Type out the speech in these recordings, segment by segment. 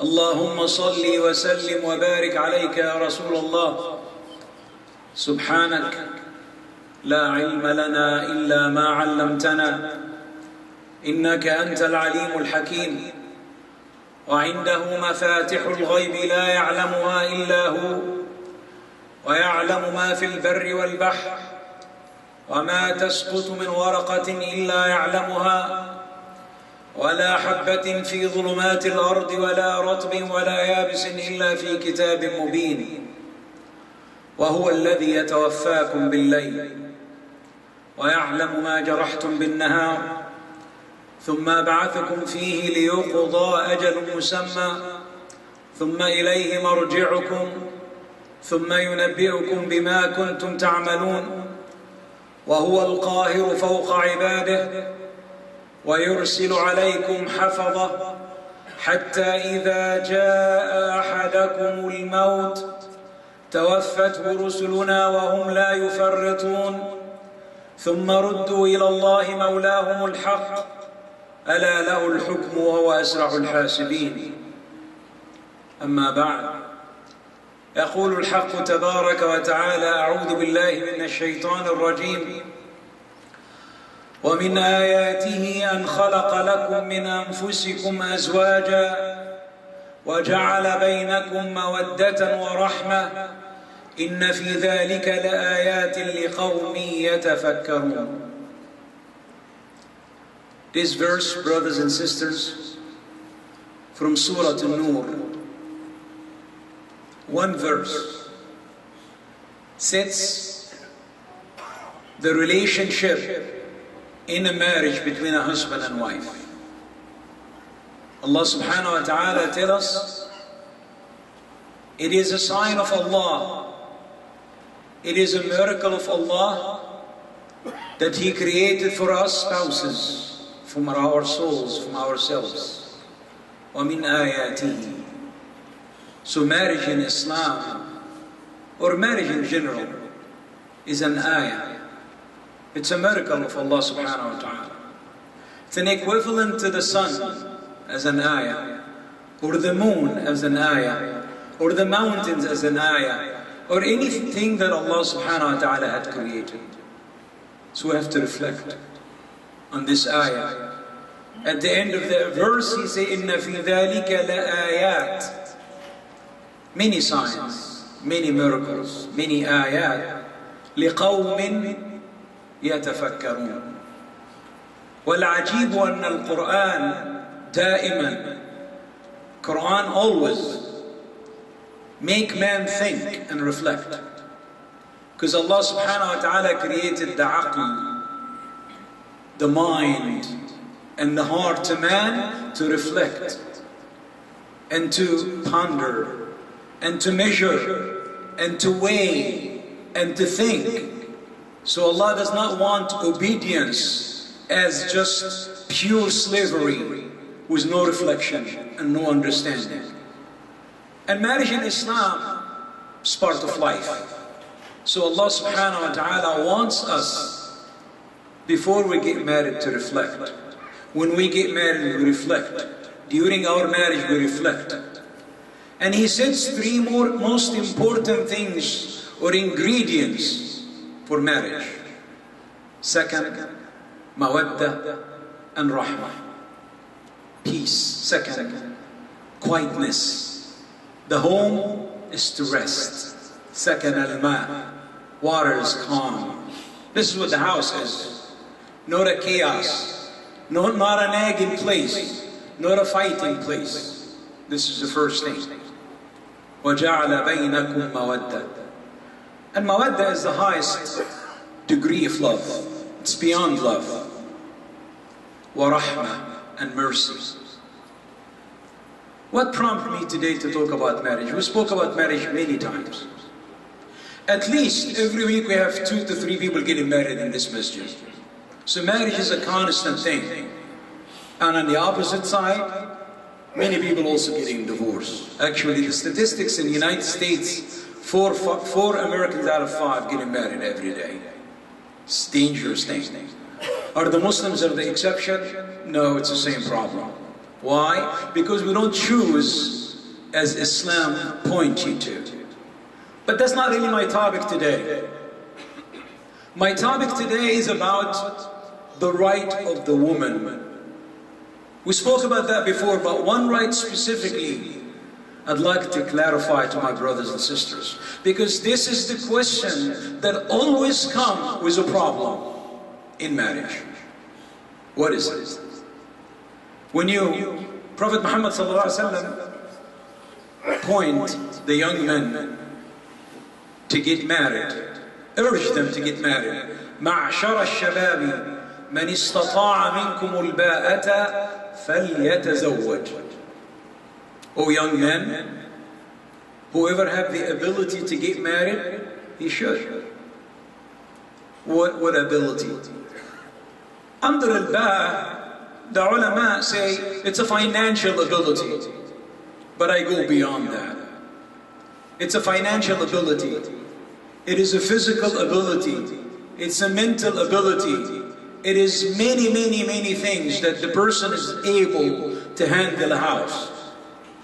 اللهم صل وسلم وبارك عليك يا رسول الله. سبحانك لا علم لنا إلا ما علمتنا إنك أنت العليم الحكيم. وعنده مفاتح الغيب لا يعلمها إلا هو، ويعلم ما في البر والبحر، وما تسقط من ورقة إلا يعلمها، ولا حبة في ظلمات الأرض ولا رطب ولا يابس إلا في كتاب مبين. وهو الذي يتوفاكم بالليل ويعلم ما جرحتم بالنهار، ثم بعثكم فيه ليقضى أجل مسمى، ثم إليه مرجعكم ثم ينبئكم بما كنتم تعملون. وهو القاهر فوق عباده ويرسل عليكم حفظة حتى إذا جاء أحدكم الموت توفته رسلنا وهم لا يفرطون، ثم ردوا إلى الله مولاهم الحق ألا له الحكم وهو أسرع الحاسبين. أما بعد، يقول الحق تبارك وتعالى: أعوذ بالله من الشيطان الرجيم: ومن آياته أن خلق لكم من أنفسكم أزواجا وجعل بينكم مودة ورحمة إن في ذلك لآيات لقوم يتفكرون. This verse, brothers and sisters, from Surah An-Nur, one verse, sets the relationship in a marriage between a husband and wife. Allah subhanahu wa ta'ala tells us it is a sign of Allah, it is a miracle of Allah that He created for us spouses from our souls, from ourselves. وَمِنْ آيَاتِهِ. So marriage in Islam, or marriage in general, is an ayah. It's a miracle of Allah subhanahu wa ta'ala. It's an equivalent to the sun as an ayah, or the moon as an ayah, or the mountains as an ayah, or anything that Allah subhanahu wa ta'ala had created. So we have to reflect on this ayah. At the end of the verse, He says, إِنَّ فِي ذَلِكَ لَآيَاتٍ. Many signs, many miracles, many ayat. لِقَوْمٍ يتفكرون. والعجيب أن القرآن دائما, Quran always make man think and reflect, because Allah subhanahu wa ta'ala created the aql, the mind and the heart to man to reflect and to ponder and to measure and to weigh and to think. So Allah does not want obedience as just pure slavery with no reflection and no understanding. And marriage in Islam is part of life. So Allah subhanahu wa ta'ala wants us, before we get married, to reflect. When we get married, we reflect. During our marriage, we reflect. And He sets three most important things or ingredients for marriage. Second, mawadda and rahmah. Peace. Second, quietness. The home is to rest. Second, al-ma. Water is calm. This is what the house is. Not a chaos. Not an nagging place. Not a fighting place. This is the first thing. وَجَعَلَ بَيْنَكُمْ مَوَدَّةً. And mawadda is the highest degree of love. It's beyond love. وَرَحْمَةً, and mercy. What prompted me today to talk about marriage? We spoke about marriage many times. At least every week we have 2 to 3 people getting married in this masjid. So marriage is a constant thing. And on the opposite side, many people also getting divorced. Actually, the statistics in the United States, 4 Americans out of 5 getting married every day. It's a dangerous thing. Are the Muslims the exception? No, it's the same problem. Why? Because we don't choose as Islam points you to. But that's not really my topic today. My topic today is about the right of the woman. We spoke about that before, but one right specifically I'd like to clarify to my brothers and sisters, because this is the question that always comes with a problem in marriage. What is it? When Prophet Muhammad ﷺ point the young men to get married, urge them to get married. معشر الشباب من استطاع منكم الباءة فليتزوج. O young men, whoever have the ability to get married, he should. What ability? Under al-ba', the ulama say it's a financial ability. But I go beyond that. It's a financial ability. It is a physical ability. It's a mental ability. It is many, many, many things that the person is able to handle a house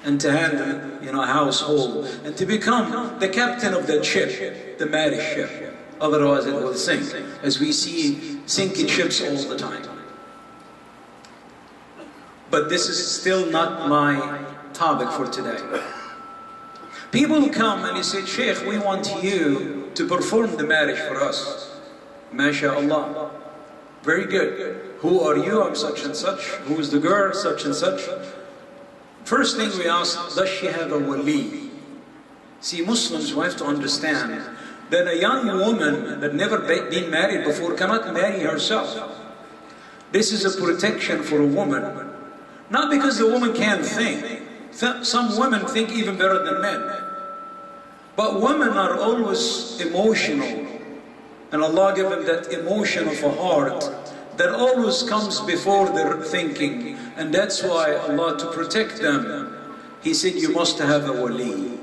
and to handle, a household, and to become the captain of that ship, the marriage ship. Otherwise it will sink, as we see sinking ships all the time. But this is still not my topic for today. People come and they say, Sheikh, we want you to perform the marriage for us. MashaAllah. Very good. Who are you? I'm such and such. Who is the girl? Such and such. First thing we ask, does she have a wali? See, Muslims, we have to understand that a young woman that never been married before cannot marry herself. This is a protection for a woman. Not because the woman can't think. Some women think even better than men. But women are always emotional. And Allah gave them that emotion of a heart that always comes before their thinking. And that's why Allah, to protect them, He said, you must have a wali.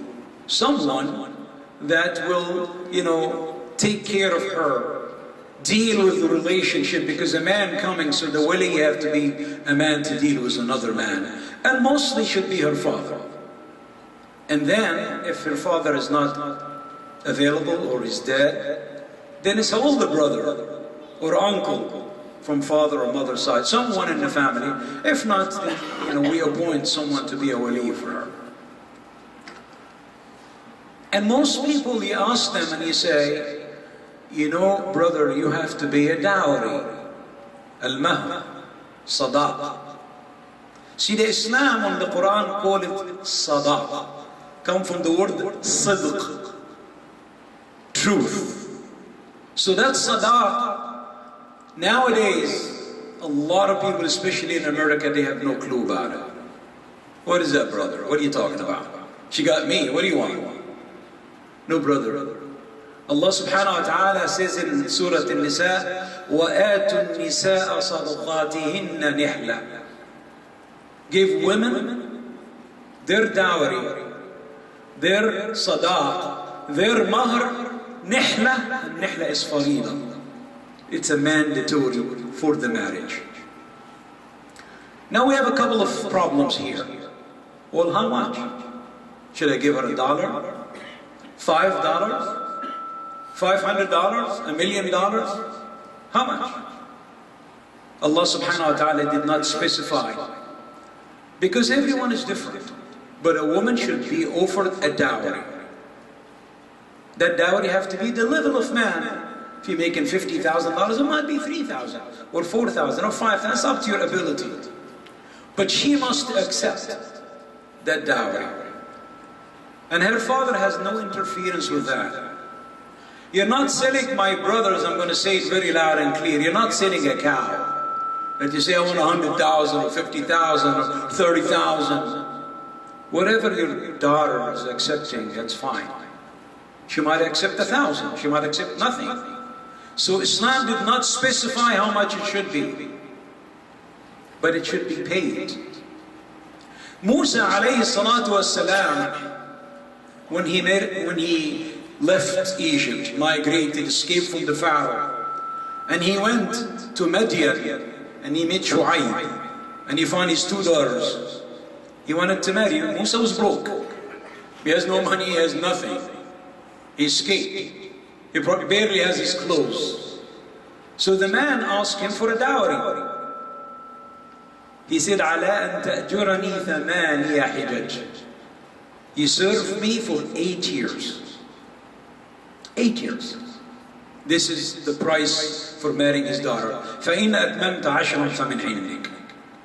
Someone that will, take care of her, deal with the relationship, because a man coming, so the wali have to be a man to deal with another man. And mostly should be her father. And then, if her father is not available or is dead, then it's an older brother or uncle from father or mother's side, someone in the family. If not, then, we appoint someone to be a wali for her. And most people, you ask them and you say, brother, you have to pay a dowry. Al-mahr, sadaq. See, the Islam and the Quran call it sadaq. Come from the word sidq, truth. So that's sadaq. Nowadays, a lot of people, especially in America, they have no clue about it. What is that, brother? What are you talking about? She got me. What do you want? No, brother. Allah subhanahu wa ta'ala says in Surah An-Nisa, وَآتُوا النِّسَاءَ صَدَقَاتِهِنَّ نِحْلًا. Give women their dowry, their sadaq, their mahr, nihla. And nihla is farida. It's a mandatory for the marriage. Now we have a couple of problems here. Well, how much? Should I give her $1? $5? $500? $1 million? How much? Allah subhanahu wa ta'ala did not specify. Because everyone is different. But a woman should be offered a dowry. That dowry have to be the level of man. If you're making $50,000, it might be $3,000 or $4,000 or $5,000. It's up to your ability. But she must accept that dowry. And her father has no interference with that. You're not selling, my brothers, I'm going to say it very loud and clear, you're not selling a cow. That you say, I want 100,000 or 50,000 or 30,000. Whatever your daughter is accepting, that's fine. She might accept 1,000, she might accept nothing. So Islam did not specify how much it should be, but it should be paid. Musa alayhi salatu wassalam, when he left Egypt, migrated, escaped from the Pharaoh, and he went to Madian, and he met Shu'aib, and he found his 2 daughters. He wanted to marry. Musa was broke. He has no money, he has nothing. He escaped. He barely has his clothes. So the man asked him for a dowry. He said, على أن تأجرني 8 حجج. You served me for 8 years. 8 years. This is the price for marrying his daughter. فإن أتممت 10 فمن عندك.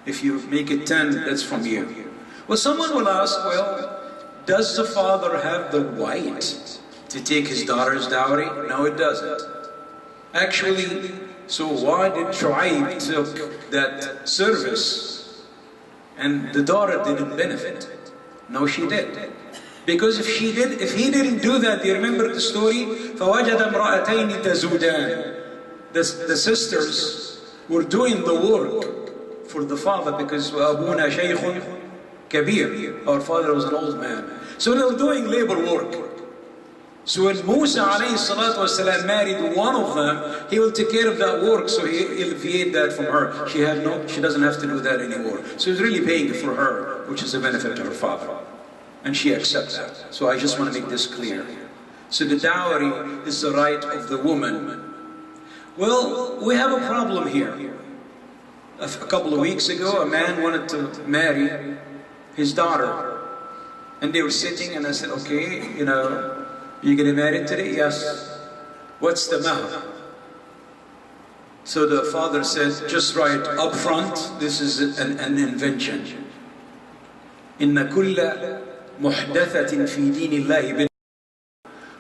If you make it 10, that's from you. Well, someone will ask, well, does the father have the right to take his daughter's dowry? No, it doesn't. Actually, so why did Shu'aib took that service and the daughter didn't benefit? No, she did. Because if he didn't do that, do you remember the story? فَوَجَدَ امْرَأَتَيْنِ تَزُودَانِ. The sisters were doing the work for the father because وَأَبُونَا شَيْخٌ كَبِيرٌ. Our father was an old man. So they were doing labor work. So when Musa alayhi salatu wasalam married one of them, he will take care of that work, so he alleviated that from her. She doesn't have to do that anymore. So he's really paying for her, which is a benefit to her father. And she accepts that. So I just want to make this clear. So the dowry is the right of the woman. Well, we have a problem here. A couple of weeks ago, a man wanted to marry his daughter. And they were sitting and I said, okay, you getting married today? Yes. What's the mahr? So the father said, just right up front, this is an invention. إن كل محدثة في دين الله بدعة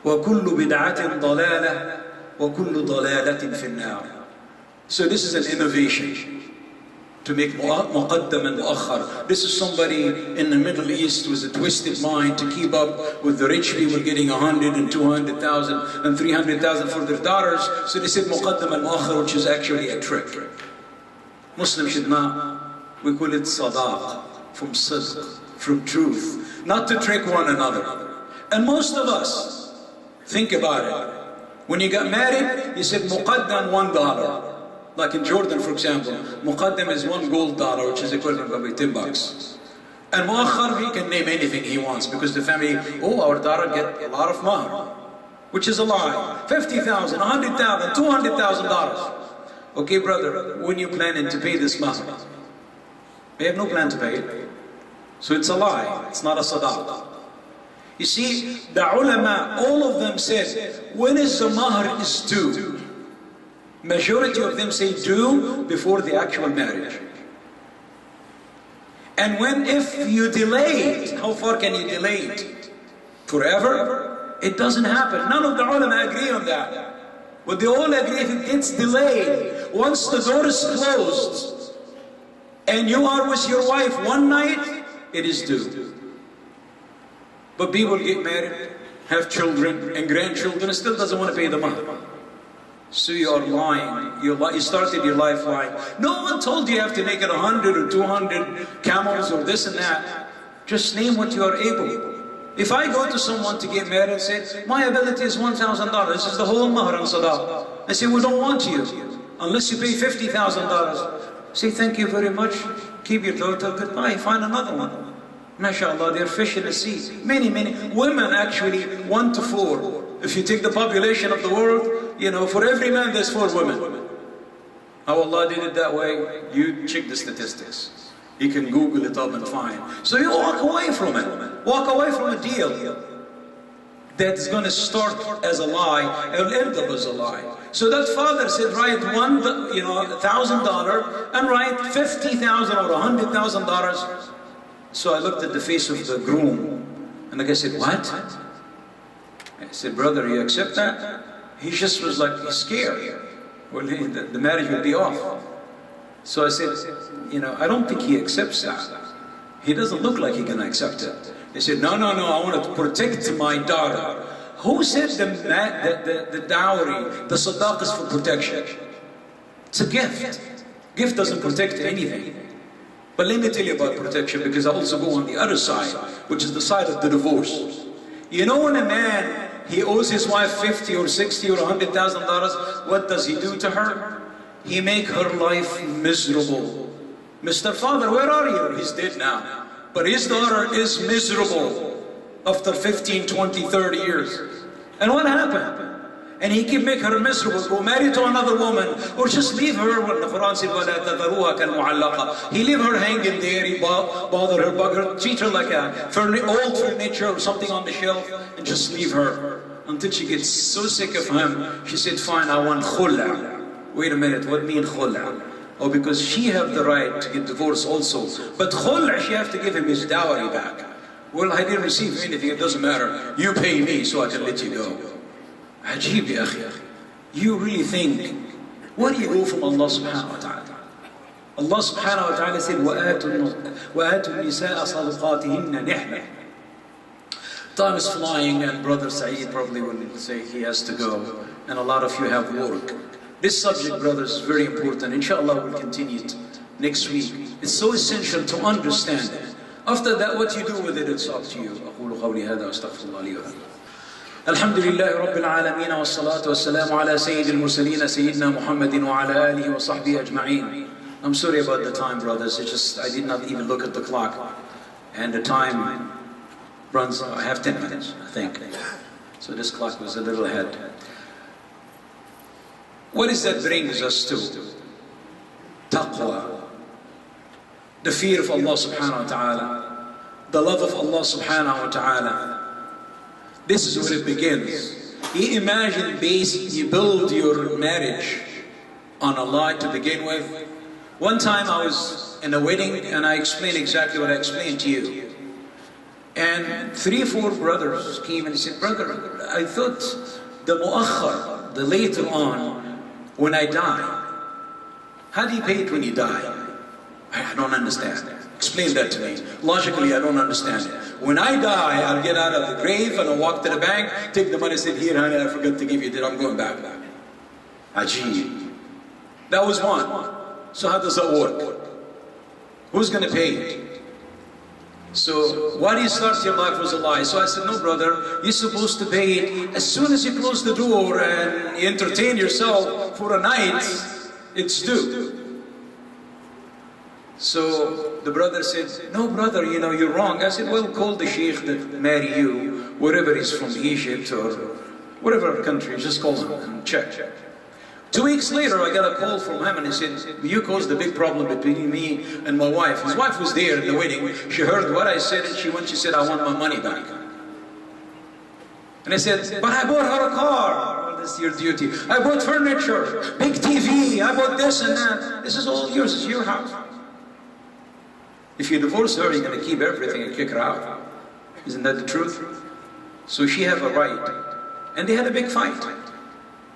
وكل بدعة ضلالة وكل ضلالة في النار. So this is an innovation. To make muqaddam and mu'akhar. This is somebody in the Middle East with a twisted mind to keep up with the rich people getting 100 and 200,000 and 300,000 for their daughters. So they said muqaddam and mu'akhar, which is actually a trick. Muslims should not, we call it sadaq, from sidq, from truth, not to trick one another. And most of us, think about it. When you got married, you said muqaddam $1. Like in Jordan, for example, muqaddam is $1 gold, which is equivalent of $10. And mu'akhar, he can name anything he wants because the family, our daughter get a lot of mahr, which is a lie. $50,000, $100,000, $200,000. Okay, brother, when you planning to pay this mahr? We have no plan to pay it. So it's a lie, it's not a sadaq. You see, the ulama, all of them said, when is the mahr is due? Majority of them say due before the actual marriage. And if you delay it, how far can you delay it? Forever? It doesn't happen. None of the ulama agree on that. But they all agree if it gets delayed, once the door is closed, and you are with your wife one night, it is due. But people get married, have children and grandchildren, and still doesn't want to pay the mahr. So you are lying. You started your life lying. No one told you have to make it 100 or 200 camels or this and that. Just name what you are able. If I go to someone to get married and say, my ability is $1,000, this is the whole mahr and sadaq. I say, we don't want you unless you pay $50,000. Say, thank you very much. Keep your daughter, goodbye, find another one. MashaAllah, they're fish in the sea. Many women actually 1 to 4. If you take the population of the world, for every man there's 4 women. How Allah did it that way, you check the statistics. You can Google it up and find. So you walk away from it. Walk away from a deal that's going to start as a lie and end up as a lie. So that father said, write $1,000 and write $50,000 or $100,000. So I looked at the face of the groom, and the guy said, what? I said, brother, you accept that? He just was like, he's scared. Well, the marriage will be off. So I said, I don't think he accepts that. He doesn't look like he can accept it. He said, no, I want to protect my daughter. Who said the dowry, the sadaq is for protection? It's a gift. Gift doesn't protect anything. But let me tell you about protection, because I also go on the other side, which is the side of the divorce. When a man, he owes his wife $50 or $60 or $100,000, what does he do to her? He make her life miserable. Mr. Father, where are you? He's dead now. But his daughter is miserable. after 15, 20, 30 years. And what happened? And he can make her miserable, go marry to another woman, or just leave her. When the Quran said, وَلَا تَذَرُوهَا كَالْمُعَلَّقَةِ, he leave her hanging there, he bother her, bug her, treat her like a old furniture or something on the shelf, and just leave her. Until she gets so sick of him, she said, fine, I want khul'a. Wait a minute, what mean khul'a? Oh, because she have the right to get divorced also. But khul'a, she have to give him his dowry back. Well, I didn't receive anything, it doesn't matter. You pay me so I can let you go. Ajib, ya akhi. You really think, where do you go from Allah subhanahu wa ta'ala? Allah subhanahu wa ta'ala said, وَآتُوا النِّسَاءَ صَدُقَاتِهِنَّ نِحْلًا. Time is flying, and Brother Saeed probably will say he has to go, and a lot of you have work. This subject, brothers, is very important. Inshallah, we'll continue it next week. It's so essential to understand it. After that, what you do with it, it's up to you. أقول قولي هذا وأستغفر الله لي ولكم. الحمد لله رب العالمين والصلاة والسلام على سيد المرسلين سيدنا محمد وعلى آله وصحبه أجمعين. I'm sorry about the time, brothers. It's just I did not even look at the clock, and the time runs. I have 10 minutes, I think. So this clock was a little ahead. What is that brings us to? Taqwa. The fear of Allah subhanahu wa ta'ala. The love of Allah subhanahu wa ta'ala. This is where it begins. You imagine you build your marriage on a lie to begin with. One time I was in a wedding and I explained exactly what I explained to you. And 3 or 4 brothers came and said, brother, I thought the mu'akhar, the later on, when I die, how do you pay it when you die? I don't understand. Explain that to me. Logically, I don't understand it. When I die, I'll get out of the grave and I'll walk to the bank, take the money, say, here, honey, I forgot to give you that, I'm going back. Ajib. That was one. So how does that work? Who's going to pay it? So why do you start your life with a lie? So I said, no, brother, you're supposed to pay it as soon as you close the door and you entertain yourself for a night, it's due. So the brother said, no, brother, you're wrong. I said, well, call the sheikh that marry you, wherever he's from, Egypt or whatever country, just call him and check. 2 weeks later, I got a call from him and he said, you caused the big problem between me and my wife. His wife was there at the wedding. She heard what I said and she said, I want my money back. And I said, but I bought her a car. Well, that's your duty. I bought furniture, big TV, I bought this and that. This is all yours, it's your house. If you divorce her, you're going to keep everything and kick her out. Isn't that the truth? So she have a right. And they had a big fight.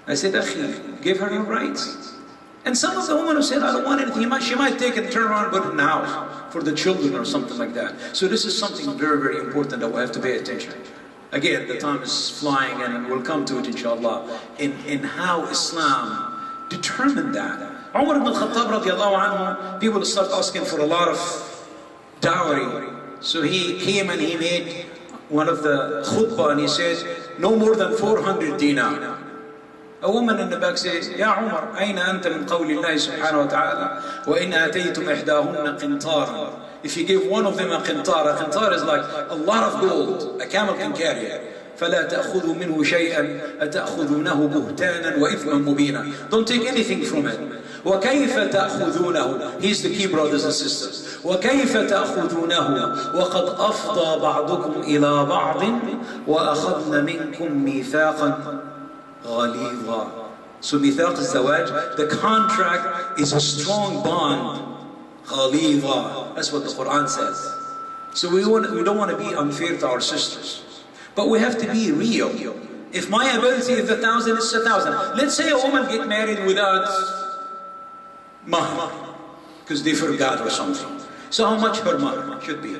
I said, Akhi, give her her rights. And some of the women who said, I don't want anything, she might take it and turn around and put it in the house for the children or something like that. So this is something very, very important that we have to pay attention. Again, the time is flying and we'll come to it inshallah, in how Islam determined that. Umar ibn al-Khattab radiallahu anhu, people start asking for a lot of dowry. So he came and he made one of the khutbah and he said, no more than 400 dinar. A woman in the back says, Ya Umar, أين أنت من قول الله سبحانه وتعالى وإن آتيتم إحداهن قنطارا. If you give one of them a qintar is like a lot of gold, a camel can carry it. فلا تأخذوا منه شيئا أتأخذونه بهتانا وإثما مبينا. Don't take anything from it. وكيف تأخذونه? He's the key, brothers and sisters. وكيف تأخذونه وقد أفضى بعضكم إلى بعض وأخذن منكم ميثاقا غليظا. So ميثاق الزواج, the contract is a strong bond. غليظا. That's what the Quran says. So we don't want to be unfair to our sisters. But we have to be real. If my ability is 1,000, it's 1,000. Let's say a woman get married without mahr, because they forgot or something. So how much her mahr should be?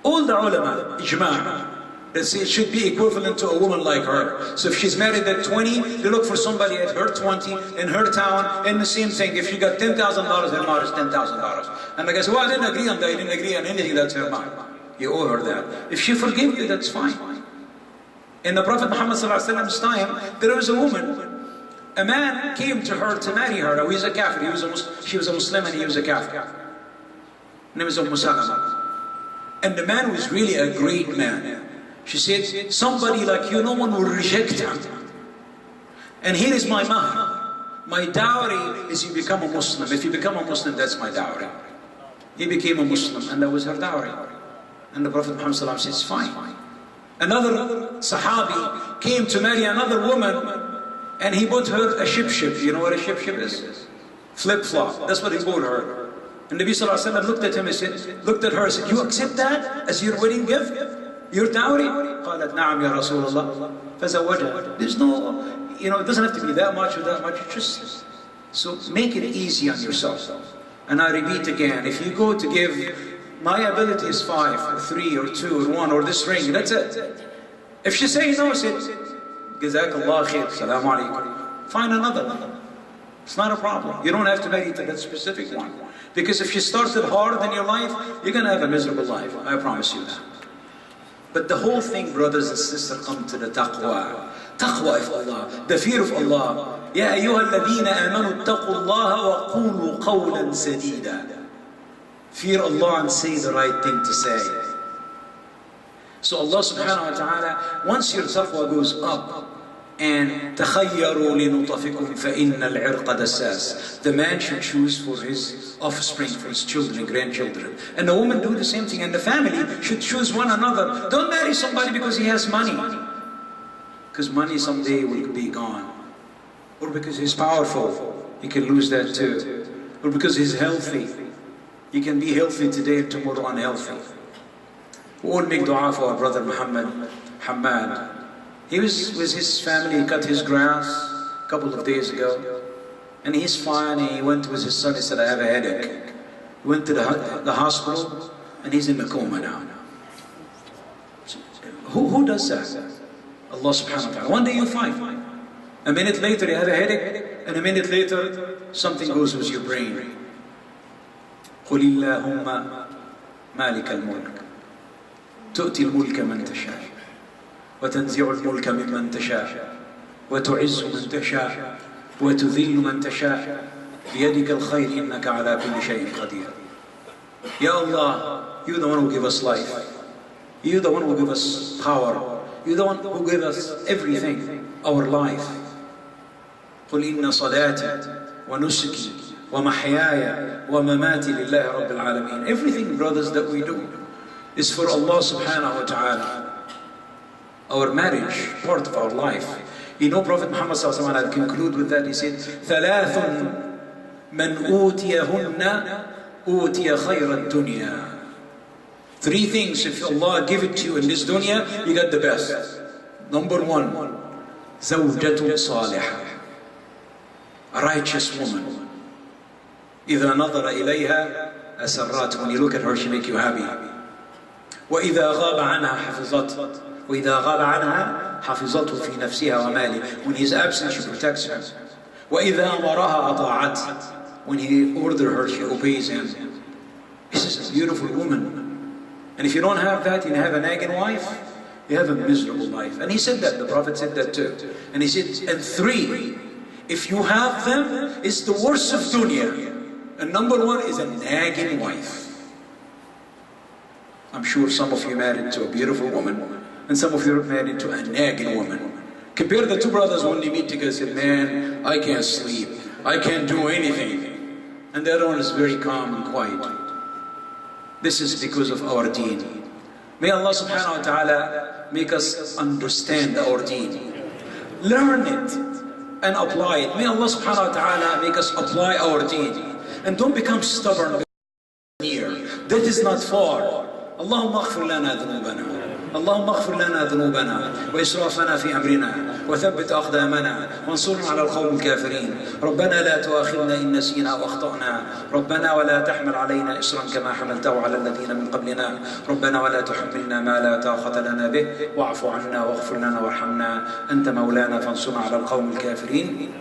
All the ulama, Jumah, they say it should be equivalent to a woman like her. So if she's married at 20, they look for somebody at her 20, in her town, and the same thing. If she got $10,000, her mahr is $10,000. And the guy says, well, I didn't agree on that, I didn't agree on anything, that's her mahr. You owe her that. If she forgives you, that's fine. In the Prophet Muhammad's time, there was a woman. A man came to her to marry her. He's a kafir. She was a Muslim and he was a kafir. Her name is Salama. And the man was really a great man. She said, somebody like you, no one will reject him. And here is my mahr. My dowry is you become a Muslim. If you become a Muslim, that's my dowry. He became a Muslim, and that was her dowry. And the Prophet Muhammad says, it's fine. Another Sahabi came to marry another woman, and he bought her a ship. You know what a ship is? Flip-flop. That's what he bought her. And Nabi Sallallahu Alaihi Wasallam looked at him and said, looked at her and said, you accept that as your wedding gift? Your dowry? قالت نعم يا رسول الله. فزوجها. There's no, it doesn't have to be that much or that much. Just so make it easy on yourself. And I repeat again, if you go to give, my ability is 5 or 3 or 2 or 1 or this ring, that's it. If she says no, say, Jazakallah khair, Salaam alaikum. Find another one. It's not a problem. You don't have to marry to that specific one. Because if you started hard in your life, you're going to have a miserable life. I promise you that. But the whole thing, brothers and sisters, come to the taqwa. Taqwa of Allah, the fear of Allah. يا أيها الذين آمنوا اتقوا الله وقولوا قولا سديدا. Fear Allah and say the right thing to say. So Allah subhanahu wa ta'ala, once your taqwa goes up, and تخيروا لنطفكم فإن العرق دساس. The man should choose for his offspring, for his children and grandchildren. And the woman do the same thing. And the family should choose one another. Don't marry somebody because he has money. Because money someday will be gone. Or because he's powerful. He can lose that too. Or because he's healthy. He can be healthy today and tomorrow unhealthy. We all make dua for our brother Muhammad Hamad. He was with his family, he cut his grass a couple of days ago. And he's fine. He went with his son, he said, I have a headache. He went to the hospital, and he's in the coma now. Who does that? Allah subhanahu wa ta'ala. One day you're fine. A minute later you have a headache, and a minute later something goes with your brain. قُلِ اللَّهُمَّ مَالِكَ الْمُلْكِ تُؤْتِي الْمُلْكَ مَنْ تَشَاءُ وتنزع الملك ممن تشاء وتعز من تشاء وتذل من تشاء بيدك الخير إنك على كل شيء قدير. Ya Allah, you're the one who give us life. You're the one who give us power. You're the one who give us everything, our life. قل إن صلاتي ونسكي ومحياي ومماتي لله رب العالمين. Everything, brothers, that we do is for Allah subhanahu wa ta'ala. Our marriage, part of our life. Prophet Muhammad sallallahu alaihi wasallam, I'll conclude with that. He said, ثلاث من أوتيهن أوتي خير الدنيا. 3 things, if Allah give it to you in this dunya, you got the best. Number 1, زوجة صالحة, a righteous woman. إذا نظر إليها أسرته. When you look at her, she make you happy. وإذا غاب عنها حفظته. وإذا غاب عنها حفظته في نفسها وماله. When he's absent, she protects him. وإذا أمرها أطاعته. When he order her, she obeys him. This is a beautiful woman. And if you don't have that, you have a nagging wife, you have a miserable life. And he said that, the Prophet said that too. And he said, and 3, if you have them, it's the worst of dunya. And number 1 is a nagging wife. I'm sure some of you married to a beautiful woman, and some of you are married to a nagging woman. Compare the 2 brothers when they meet together, say, man, I can't sleep, I can't do anything. And the other one is very calm and quiet. This is because of our deen. May Allah subhanahu wa ta'ala make us understand our deen. Learn it and apply it. May Allah subhanahu wa ta'ala make us apply our deen. And don't become stubborn near. That is not far. اللهم اغفر لنا ذنوبنا اللهم اغفر لنا ذنوبنا وإسرافنا في أمرنا وثبت أقدامنا وانصرنا على القوم الكافرين. ربنا لا تؤاخذنا إن نسينا وأخطأنا. ربنا ولا تحمل علينا إصرا كما حملته على الذين من قبلنا. ربنا ولا تحملنا ما لا طاقة لنا به واعف عنا واغفر لنا وارحمنا أنت مولانا فانصرنا على القوم الكافرين.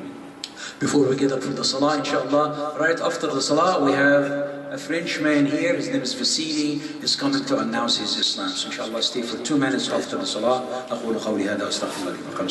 Before we get up for the salah, inshallah, right after the salah, we have a French man here. His name is Vasili. He's coming to announce his Islam. So inshallah, stay for 2 minutes after the salah. أقول قولي هذا وأستغفر الله لي ولكم.